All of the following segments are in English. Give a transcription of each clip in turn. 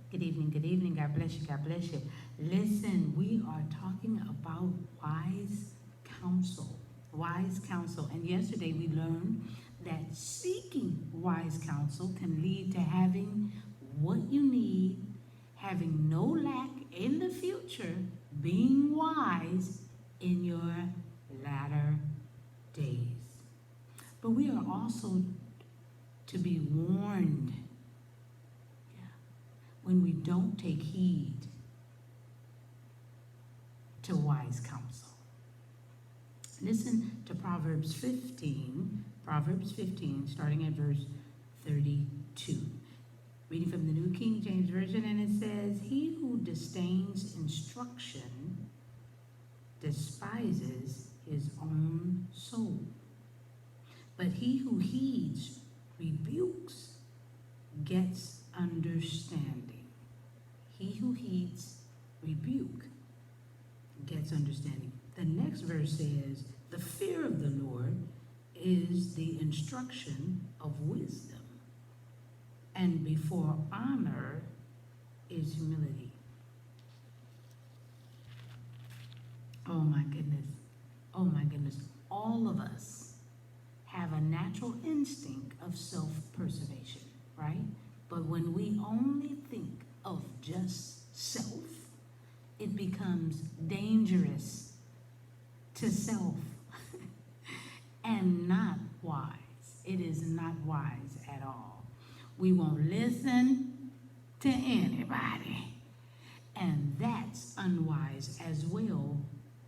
Good evening, good evening. God bless you, God bless you. Listen, we are talking about wise counsel. Wise counsel. And yesterday we learned that seeking wise counsel can lead to having what you need, having no lack in the future, being wise in your latter days. But we are also to be warned when we don't take heed to wise counsel. Listen to Proverbs 15, starting at verse 32. Reading from the New King James Version, and it says, "He who disdains instruction despises his own soul, but he who heeds rebukes gets understanding." He who heeds rebuke gets understanding. The next verse says, "The fear of the Lord is the instruction of wisdom, and before honor is humility." Oh my goodness. Oh my goodness. All of us have a natural instinct of self-preservation, right? But when we only think of just self, it becomes dangerous to self and not wise. It is not wise at all. We won't listen to anybody, and that's unwise as well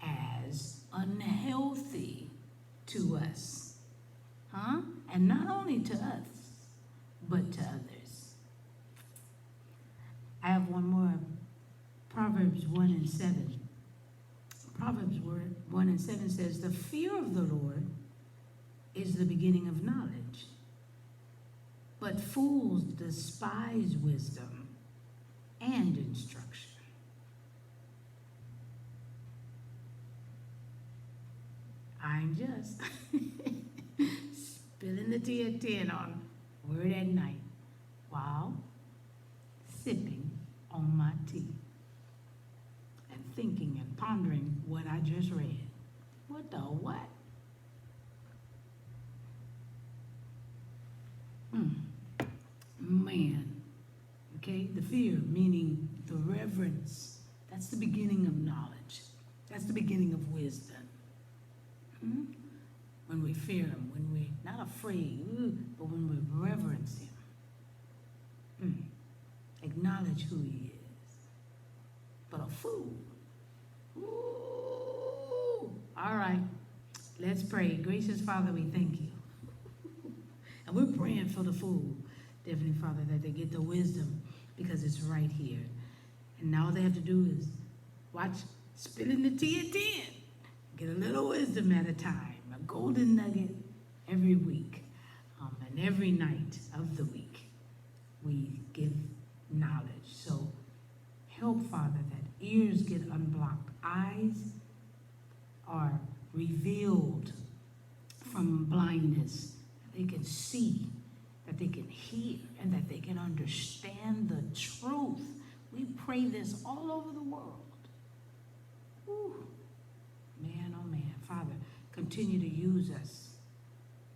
as unhealthy to us, and not only to us, but to others. I have one more. Proverbs 1 and 7. Proverbs 1 and 7 says, "The fear of the Lord is the beginning of knowledge, but fools despise wisdom and instruction." I'm just spilling the tea at 10 on Word at Night while sipping on my tea and thinking and pondering what I just read. What the what? Man. Okay, the fear, meaning the reverence. That's the beginning of knowledge. That's the beginning of wisdom. When we fear him, when we're not afraid, but when we reverence him. Acknowledge who he is. But a fool. Ooh. All right, let's pray. Gracious Father, we thank you. And we're praying for the fool, definitely, Father, that they get the wisdom because it's right here. And now all they have to do is watch Spilling the Tea at 10. Get a little wisdom at a time, a golden nugget every week. And every night of the week, we give knowledge. So help, Father, that ears get unblocked, eyes are revealed from blindness, that they can see, that they can hear, and that they can understand the truth. We pray this all over the world. Whew. Man, oh man. Father, continue to use us.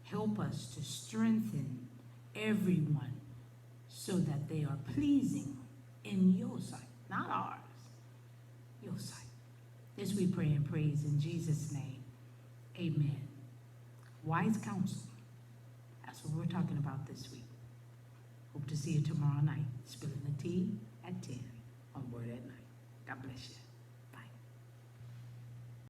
Help us to strengthen everyone so that they are pleasing in your sight, not ours, your sight. This we pray and praise in Jesus' name. Amen. Wise counsel. That's what we're talking about this week. Hope to see you tomorrow night. Spilling the tea at 10 on Word at Night. God bless you.